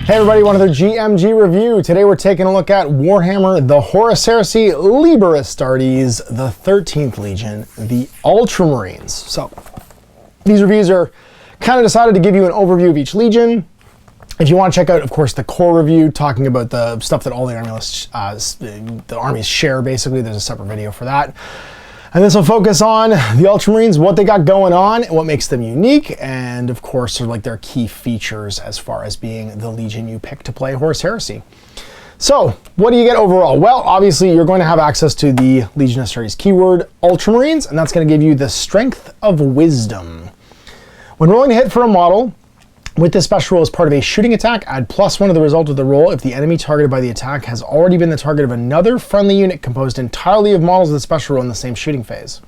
Hey everybody, another GMG review. Today we're taking a look at Warhammer, the Horus Heresy, Liber Astartes, the 13th Legion, the Ultramarines. So these reviews are kind of decided to give you an overview of each Legion. If you want to check out, of course, the core review, talking about the stuff that all the armies share, basically, there's a separate video for that. And this will focus on the Ultramarines, what they got going on, what makes them unique, and of course, sort of like their key features as far as being the Legion you pick to play Horus Heresy. So, what do you get overall? Well, obviously, you're going to have access to the Legion Astartes keyword, Ultramarines, and that's going to give you the Strength of Wisdom. When rolling a hit for a model, with this special roll as part of a shooting attack, add +1 to the result of the roll if the enemy targeted by the attack has already been the target of another friendly unit composed entirely of models of the special roll in the same shooting phase.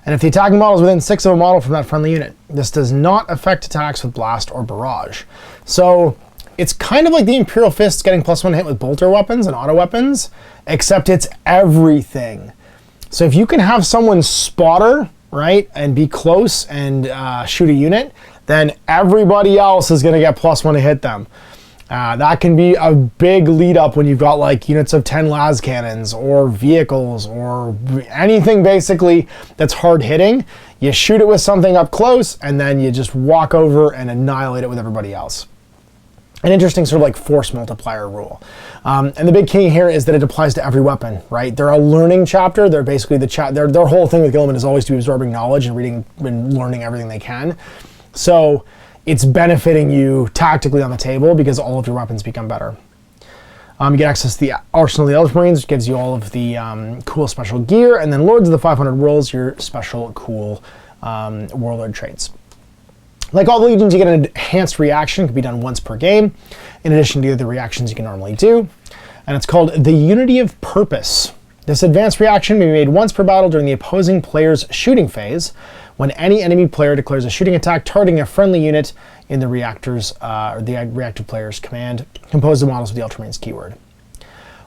And if the attacking model is within 6 of a model from that friendly unit, this does not affect attacks with blast or barrage. So it's kind of like the Imperial Fists getting +1 hit with bolter weapons and auto weapons, except it's everything. So if you can have someone spotter, right, and be close and shoot a unit, then everybody else is going to get +1 to hit them. That can be a big lead up when you've got like units of 10 las cannons or vehicles or anything basically that's hard hitting. You shoot it with something up close and then you just walk over and annihilate it with everybody else. An interesting sort of like force multiplier rule. And the big key here is that it applies to every weapon, right? They're a learning chapter. They're basically their whole thing with Guilliman is always to be absorbing knowledge and reading and learning everything they can. So it's benefiting you tactically on the table because all of your weapons become better. You get access to the Arsenal of the Ultramarines, which gives you all of the cool special gear, and then Lords of the 500 Worlds, your special cool Warlord traits. Like all the Legions, you get an enhanced reaction. It can be done once per game, in addition to the other reactions you can normally do. And it's called the Unity of Purpose. This advanced reaction may be made once per battle during the opposing player's shooting phase, when any enemy player declares a shooting attack targeting a friendly unit in the reactive player's command, composed of models with the Ultramarines keyword.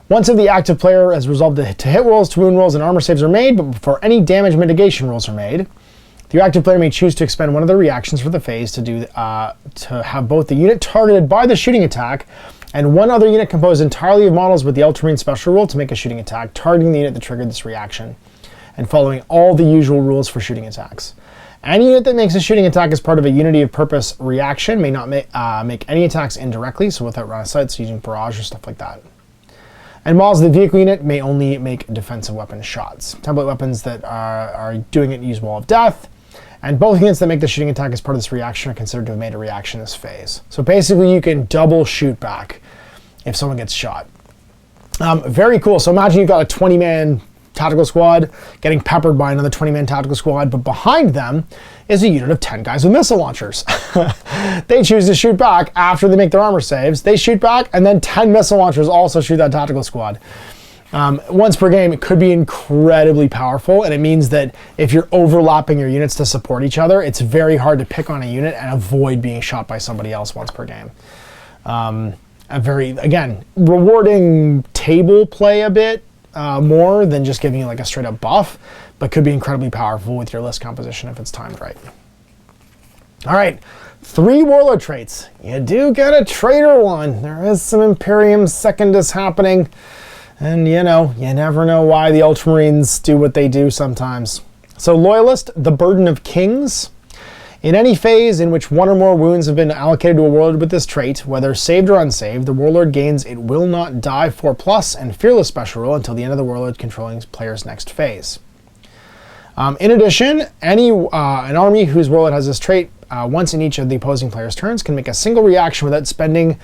Once of the active player has resolved to hit rolls, to wound rolls, and armor saves are made, but before any damage mitigation rolls are made, the active player may choose to expend one of their reactions for the phase to have both the unit targeted by the shooting attack and one other unit composed entirely of models with the Ultramarine special rule to make a shooting attack, targeting the unit that triggered this reaction, and following all the usual rules for shooting attacks. Any unit that makes a shooting attack as part of a Unity of Purpose reaction may not make any attacks indirectly, so without line of sight, so using barrage or stuff like that. And models of the vehicle unit may only make defensive weapon shots. Template weapons that are doing it use Wall of Death, and both units that make the shooting attack as part of this reaction are considered to have made a reaction this phase. So basically you can double shoot back if someone gets shot. Very cool. So imagine you've got a 20-man tactical squad getting peppered by another 20-man tactical squad, but behind them is a unit of 10 guys with missile launchers. They choose to shoot back after they make their armor saves. They shoot back, and then 10 missile launchers also shoot that tactical squad. Once per game, it could be incredibly powerful, and it means that if you're overlapping your units to support each other, it's very hard to pick on a unit and avoid being shot by somebody else once per game. A very, again, rewarding table play a bit, more than just giving you like a straight up buff, but could be incredibly powerful with your list composition if it's timed right. All right, 3 Warlord traits. You do get a traitor one. There is some Imperium Secundus happening, and you know, you never know why the Ultramarines do what they do sometimes. So Loyalist, the Burden of Kings. In any phase in which 1 or more wounds have been allocated to a Warlord with this trait, whether saved or unsaved, the Warlord gains It Will Not Die 4+ and Fearless special roll until the end of the Warlord controlling player's next phase. In addition, an army whose Warlord has this trait once in each of the opposing player's turns can make a single reaction without spending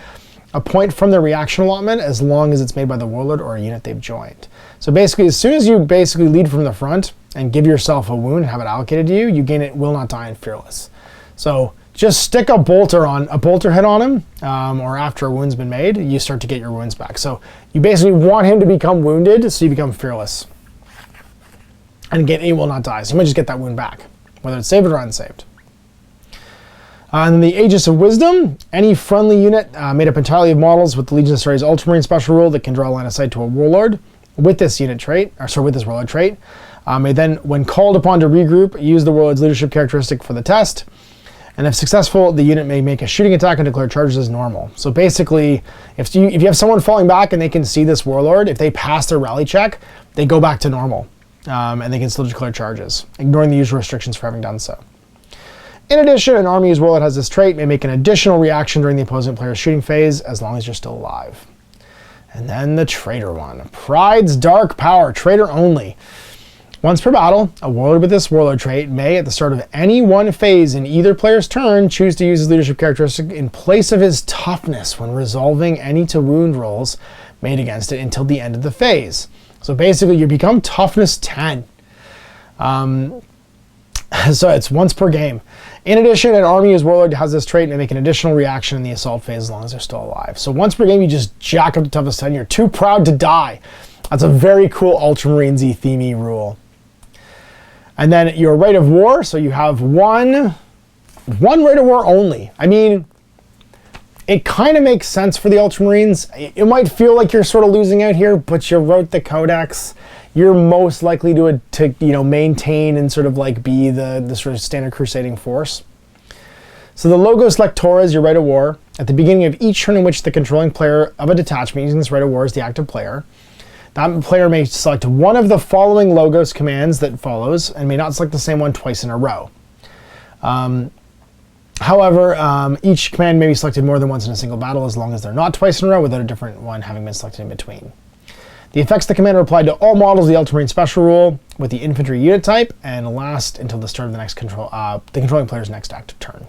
a point from their reaction allotment as long as it's made by the Warlord or a unit they've joined. So basically, as soon as you basically lead from the front and give yourself a wound and have it allocated to you, you gain It Will Not Die and Fearless. So just stick a bolter hit on him, or after a wound's been made, you start to get your wounds back. So you basically want him to become wounded, so you become Fearless. And get It Will Not Die, so you might just get that wound back, whether it's saved or unsaved. And then the Aegis of Wisdom, any friendly unit made up entirely of models with the Legion Astartes Ultramarine special rule that can draw a line of sight to a Warlord with this unit trait, with this Warlord trait, may then, when called upon to regroup, use the Warlord's leadership characteristic for the test, And if successful, the unit may make a shooting attack and declare charges as normal. So basically, if you have someone falling back and they can see this Warlord, if they pass their rally check, they go back to normal. And they can still declare charges, ignoring the usual restrictions for having done so. In addition, an army whose Warlord has this trait may make an additional reaction during the opposing player's shooting phase, as long as you're still alive. And then the traitor one. Pride's Dark Power, traitor only. Once per battle, a Warlord with this Warlord trait may, at the start of any one phase in either player's turn, choose to use his leadership characteristic in place of his toughness when resolving any to wound rolls made against it until the end of the phase. So basically, you become toughness 10. So it's once per game. In addition, an army whose Warlord has this trait may make an additional reaction in the assault phase as long as they're still alive. So once per game, you just jack up to toughness 10. You're too proud to die. That's a very cool Ultramarines-y themey rule. And then your rite of war. So you have one rite of war only. I mean, it kind of makes sense for the Ultramarines. It might feel like you're sort of losing out here, but you wrote the Codex. You're most likely to maintain and sort of like be the sort of standard crusading force. So the Logos Lectora is your rite of war. At the beginning of each turn in which the controlling player of a detachment using this rite of war is the active player, that player may select one of the following Logos commands that follows and may not select the same one twice in a row. However, each command may be selected more than once in a single battle as long as they're not twice in a row without a different one having been selected in between. The effects of the command are applied to all models of the Ultramarine special rule with the infantry unit type and last until the start of the next the controlling player's next active turn.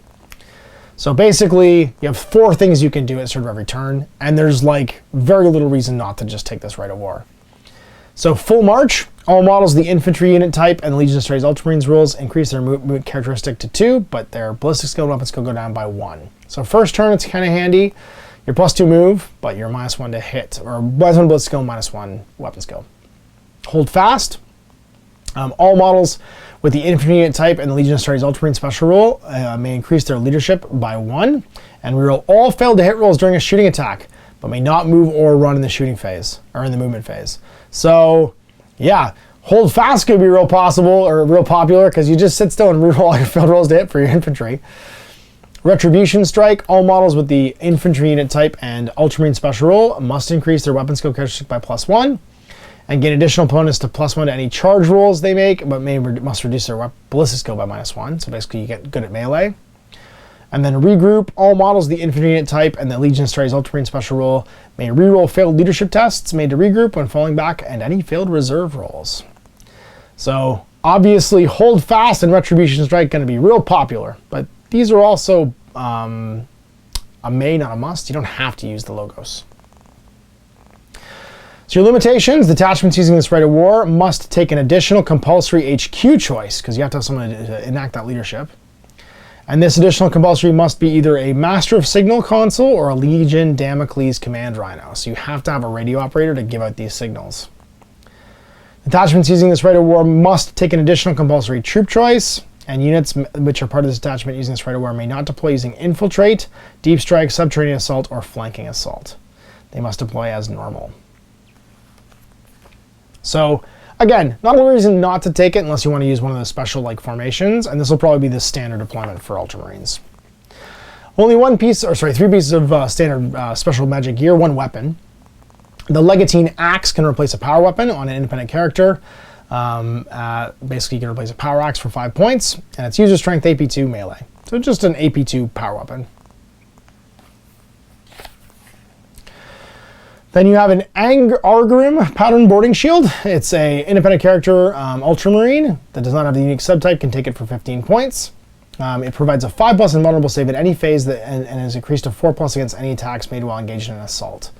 So basically, you have 4 things you can do at the start of every turn, and there's like very little reason not to just take this rite of war. So full march, all models of the infantry unit type and Legion of Strays Ultramarines rules increase their movement characteristic to 2, but their ballistic skill and weapon skill go down by 1. So first turn, it's kind of handy. You're +2 move, but you're -1 to hit, or -1 ballistic skill, -1 weapon skill. Hold fast. All models with the infantry unit type and the Legion of Strays Ultramarine special rule may increase their leadership by 1, and reroll all failed to hit rolls during a shooting attack, but may not move or run in the shooting phase, or in the movement phase. So, yeah, hold fast could be real possible, or real popular, because you just sit still and reroll all your failed rolls to hit for your infantry. Retribution Strike, all models with the infantry unit type and Ultramarine special rule must increase their weapon skill characteristic by +1, and gain additional bonus to +1 to any charge rolls they make, but must reduce their ballistic skill by -1, so basically you get good at melee. And then Regroup, all models of the infantry unit type and the Legion of Strays Ultramarine special rule may reroll failed leadership tests made to regroup when falling back and any failed reserve rolls. So obviously Hold Fast and Retribution Strike going to be real popular, but these are also a may, not a must. You don't have to use the Logos. So your limitations, detachments using this rite of war must take an additional compulsory HQ choice, because you have to have someone to enact that leadership. And this additional compulsory must be either a Master of Signal console or a Legion Damocles Command Rhino. So you have to have a radio operator to give out these signals. Detachments using this rite of war must take an additional compulsory troop choice, and units which are part of this detachment using this rite of war may not deploy using Infiltrate, Deep Strike, Subterranean Assault, or Flanking Assault. They must deploy as normal. So, again, not a reason not to take it unless you want to use one of the special like formations, and this will probably be the standard deployment for Ultramarines. Only 3 pieces of standard special magic gear, 1 weapon. The Legatine Axe can replace a power weapon on an independent character. Basically, you can replace a power axe for 5 points, and it's user strength AP2 melee. So just an AP2 power weapon. Then you have an Argrim Pattern Boarding Shield. It's a independent character Ultramarine that does not have the unique subtype, can take it for 15 points. It provides a 5+ invulnerable save at any phase and is increased to 4+ against any attacks made while engaged in an assault.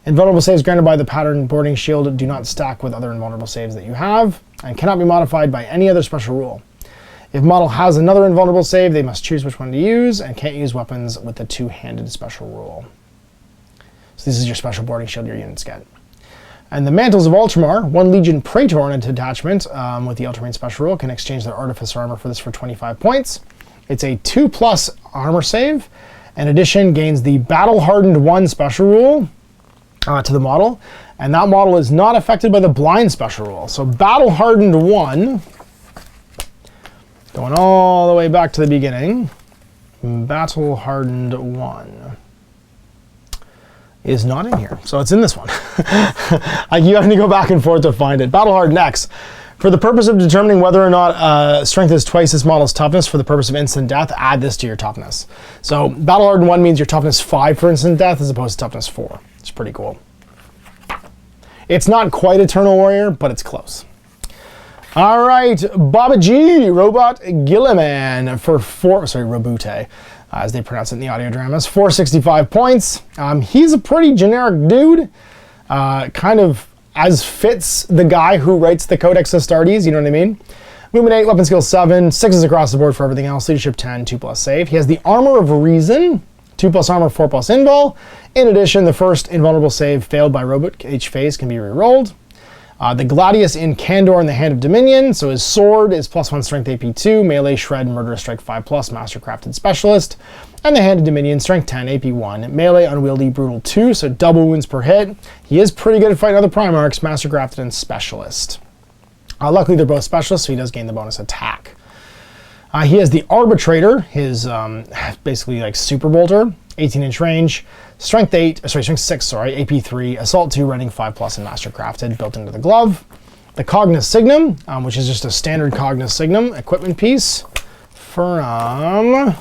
Invulnerable saves granted by the Pattern Boarding Shield do not stack with other invulnerable saves that you have, and cannot be modified by any other special rule. If a model has another invulnerable save, they must choose which one to use, and can't use weapons with the 2-handed special rule. So this is your special boarding shield your units get. And the Mantles of Ultramar, 1 Legion Praetor on a detachment with the Ultramarine special rule can exchange their Artificer armor for this for 25 points. It's a 2+ armor save. In addition, gains the Battle Hardened 1 special rule to the model, and that model is not affected by the Blind special rule. So Battle Hardened 1, going all the way back to the beginning, battle-hardened 1 is not in here. So it's in this one. You have to go back and forth to find it. Battle-hardened X. For the purpose of determining whether or not strength is twice this model's toughness for the purpose of instant death, add this to your toughness. So battle-hardened 1 means your toughness 5 for instant death as opposed to toughness 4. It's pretty cool. It's not quite Eternal Warrior, but it's close. All right, Baba G, Roboute Guilliman for Roboute, as they pronounce it in the audio dramas, 465 points. He's a pretty generic dude, kind of as fits the guy who writes the Codex Astartes, you know what I mean? Movement 8, weapon skill 7, 6s across the board for everything else, leadership 10, 2+ save. He has the Armor of Reason, 2+ armor, 4+ invul. In addition, the first invulnerable save failed by Roboute each phase can be re-rolled. The Gladius in Candor in the Hand of Dominion, so his sword is +1 strength AP 2, melee, shred, murderous strike 5+, mastercrafted specialist. And the Hand of Dominion, strength 10, AP 1, melee, unwieldy, brutal 2, so double wounds per hit. He is pretty good at fighting other Primarchs, mastercrafted and specialist. Luckily they're both specialists, so he does gain the bonus attack. He has the Arbitrator, his basically like super bolter, 18-inch range, strength 6, AP 3, assault 2, running 5+, and mastercrafted, built into the glove. The Cognus Signum, which is just a standard Cognus Signum equipment piece from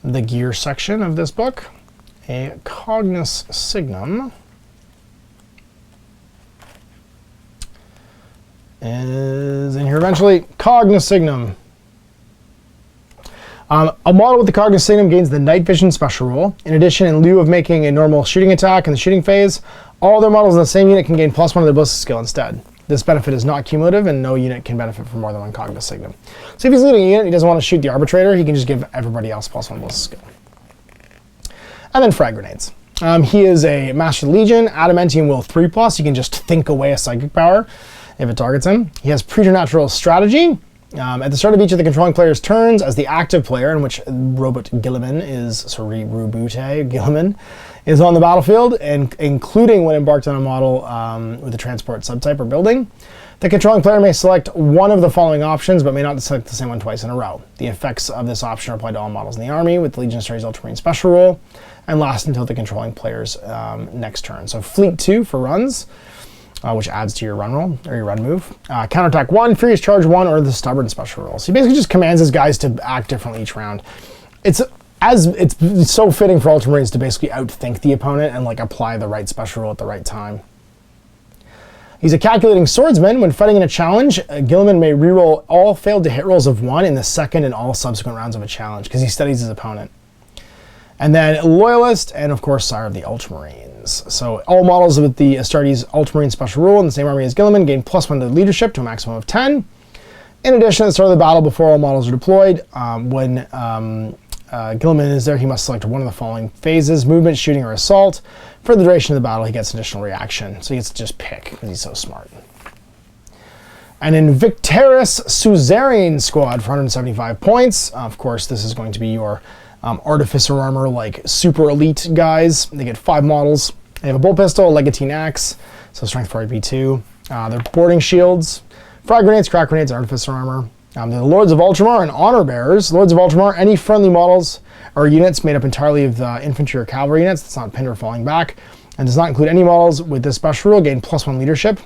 the gear section of this book. A Cognus Signum is in here eventually. Cognus Signum. A model with the Cognus Signum gains the Night Vision special rule. In addition, in lieu of making a normal shooting attack in the shooting phase, all their models in the same unit can gain +1 of their ballistic skill instead. This benefit is not cumulative, and no unit can benefit from more than 1 Cognus Signum. So if he's leading a unit and he doesn't want to shoot the Arbitrator, he can just give everybody else +1 ballistic skill. And then frag grenades. He is a Master of the Legion, Adamantium Will 3+. You can just think away a psychic power if it targets him. He has Preternatural Strategy. At the start of each of the controlling player's turns, as the active player, in which Roboute Guilliman is on the battlefield, and including when embarked on a model with a transport subtype or building, the controlling player may select one of the following options, but may not select the same one twice in a row. The effects of this option are applied to all models in the army with the Legion Astartes Ultramarine special rule, and last until the controlling player's next turn. So Fleet 2 for runs, which adds to your run roll, or your run move. Counterattack 1, Furious Charge 1, or the Stubborn special roll. So he basically just commands his guys to act differently each round. It's so fitting for Ultramarines to basically outthink the opponent and like apply the right special roll at the right time. He's a Calculating Swordsman. When fighting in a challenge, Guilliman may reroll all failed to hit rolls of 1 in the second and all subsequent rounds of a challenge, because he studies his opponent. And then Loyalist, and of course Sire of the Ultramarines. So all models with the Astartes Ultramarine special rule in the same army as Guilliman gain +1 to leadership to a maximum of 10. In addition, at the start of the battle, before all models are deployed, when Guilliman is there, he must select one of the following phases: movement, shooting, or assault. For the duration of the battle, he gets an additional reaction, so he gets to just pick because he's so smart. And in Victaris Suzerain Squad for 175 points, of course, this is going to be your Artificer Armor, like super elite guys. They get 5 models. They have a bolt pistol, a Legatine axe, so strength 4 AP2. They're boarding shields, frag grenades, crack grenades, Artificer Armor. They're the Lords of Ultramar and Honor Bearers. Lords of Ultramar, any friendly models or units made up entirely of infantry or cavalry units that's not pinned or falling back, and does not include any models with this special rule, gain +1 leadership,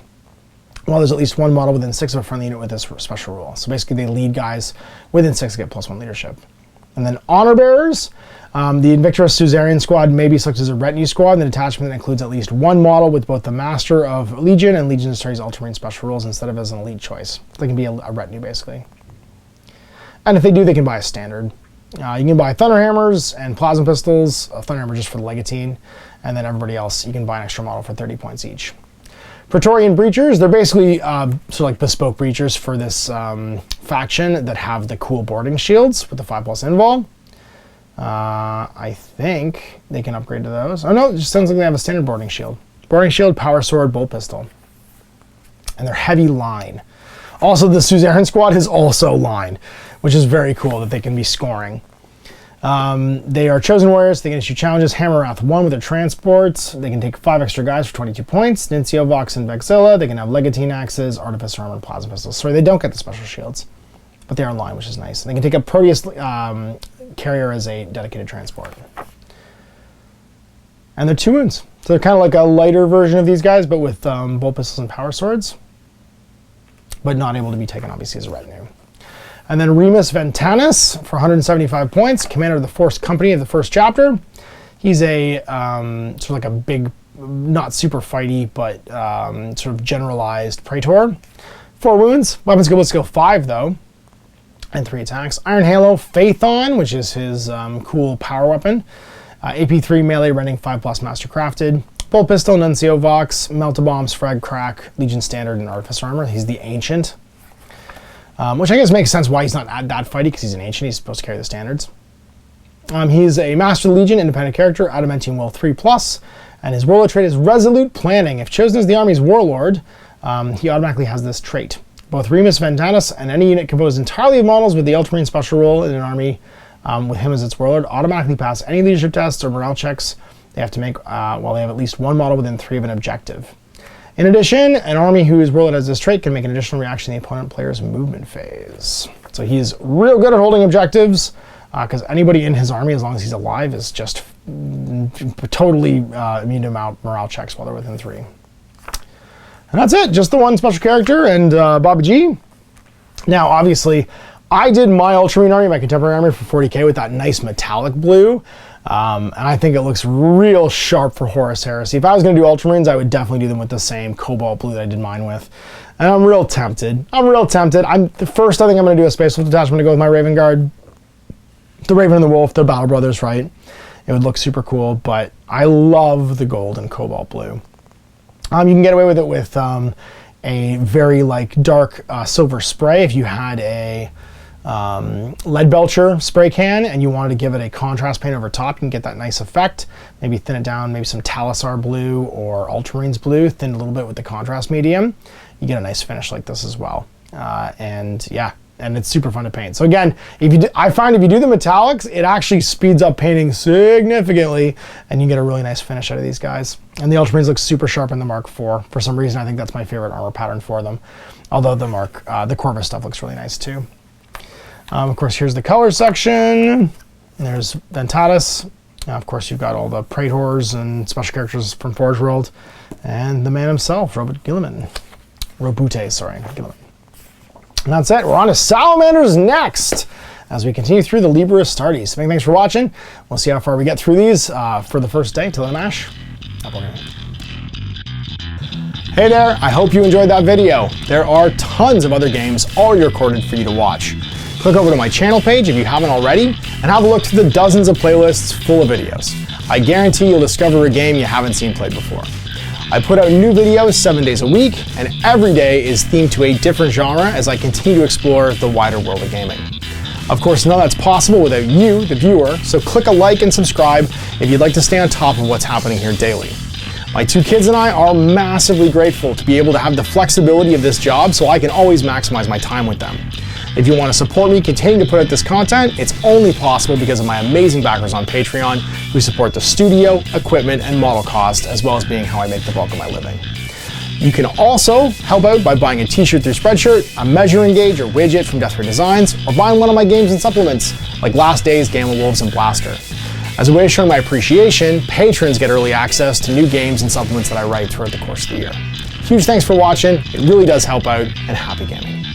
while there's at least 1 model within 6 of a friendly unit with this special rule. So basically they lead guys within 6 to get +1 leadership. And then Honor Bearers, the Invictus Suzerain Squad may be selected as a retinue squad, and an attachment that includes at least 1 model with both the Master of Legion and Legion Astartes Ultramarine special rules instead of as an elite choice. They can be a retinue, basically. And if they do, they can buy a standard. You can buy Thunderhammers and Plasma Pistols, a Thunderhammer just for the Legatine, and then everybody else, you can buy an extra model for 30 points each. Praetorian Breachers, they're basically sort of like bespoke breachers for this faction that have the cool boarding shields with the 5+ invul. I think they can upgrade to those. Oh no, it just sounds like they have a standard boarding shield. Boarding shield, power sword, bolt pistol. And they're heavy line. Also, the Suzerain Squad is also line, which is very cool that they can be scoring. They are chosen warriors. They can issue challenges. Hammer Wrath 1 with their transports. They can take 5 extra guys for 22 points. Nuncio, Vox, and Vexilla. They can have Legatine axes, Artificer Armor, and Plasma Pistols. Sorry, they don't get the special shields. but they are online, which is nice. And they can take a Proteus carrier as a dedicated transport. And they're 2 wounds. So they're kind of like a lighter version of these guys, but with bolt pistols and power swords. But not able to be taken, obviously, as a retinue. And then Remus Ventanus for 175 points, commander of the Force Company of the first chapter. He's a sort of like a big, not super fighty, but sort of generalized traitor. 4 wounds, weapon skill 5 though, and 3 attacks. Iron Halo, Phaethon, which is his cool power weapon. AP3 melee, rending 5+ master crafted. Bolt pistol, Nuncio Vox, Melt-A-Bombs, Frag Crack, Legion Standard, and Artificer Armor. He's the Ancient. Which I guess makes sense why he's not that fighty, because he's an Ancient. He's supposed to carry the standards. He's a Master of the Legion, independent character, Adamantium Will 3+, and his Warlord trait is Resolute Planning. If chosen as the army's Warlord, he automatically has this trait. Both Remus Ventanus and any unit composed entirely of models with the Ultramarine special role in an army with him as its Warlord automatically pass any leadership tests or morale checks they have to make while they have at least 1 model within 3 of an objective. In addition, an army whose Warlord has this trait can make an additional reaction in the opponent player's movement phase. So he's real good at holding objectives, because anybody in his army, as long as he's alive, is just totally immune to morale checks while they're within 3. And that's it, just the one special character and Bobby G. Now, obviously, I did my Ultramarine army, my contemporary army, for 40k with that nice metallic blue. And I think it looks real sharp for Horus Heresy. If I was going to do Ultramarines, I would definitely do them with the same cobalt blue that I did mine with. And I'm real tempted. The first, I think I'm going to do a Space Wolf detachment to go with my Raven Guard. The Raven and the Wolf, they're Battle Brothers, right? It would look super cool, but I love the gold and cobalt blue. You can get away with it with a very dark silver spray. If you had a lead belcher spray can and you wanted to give it a contrast paint over top, you can get that nice effect. Maybe thin it down, maybe some Talisar blue or Ultramarines blue, thin a little bit with the contrast medium. You get a nice finish like this as well. And yeah, and it's super fun to paint. So again, I find if you do the metallics, it actually speeds up painting significantly, and you get a really nice finish out of these guys. And the Ultramarines look super sharp in the Mark IV. For some reason, I think that's my favorite armor pattern for them. Although the Corvus stuff looks really nice too. Of course, here's the color section. There's Ventanus. Of course, you've got all the Praetors and special characters from Forge World, and the man himself, Roboute Guilliman. Guilliman. And that's it. We're on to Salamanders next as we continue through the Liber Astartes. Many thanks for watching. We'll see how far we get through these for the first day. Till then, Ash. Hey there, I hope you enjoyed that video. There are tons of other games already recorded for you to watch. Click over to my channel page if you haven't already, and have a look through the dozens of playlists full of videos. I guarantee you'll discover a game you haven't seen played before. I put out new videos 7 days a week, and every day is themed to a different genre as I continue to explore the wider world of gaming. Of course, none of that's possible without you, the viewer, so click a like and subscribe if you'd like to stay on top of what's happening here daily. My 2 kids and I are massively grateful to be able to have the flexibility of this job so I can always maximize my time with them. If you want to support me continuing to put out this content, it's only possible because of my amazing backers on Patreon who support the studio, equipment, and model cost, as well as being how I make the bulk of my living. You can also help out by buying a t-shirt through Spreadshirt, a measuring gauge or widget from Death Ray Designs, or buying one of my games and supplements like Last Days, Gamma Wolves, and Blaster. As a way of showing my appreciation, patrons get early access to new games and supplements that I write throughout the course of the year. Huge thanks for watching, it really does help out, and happy gaming.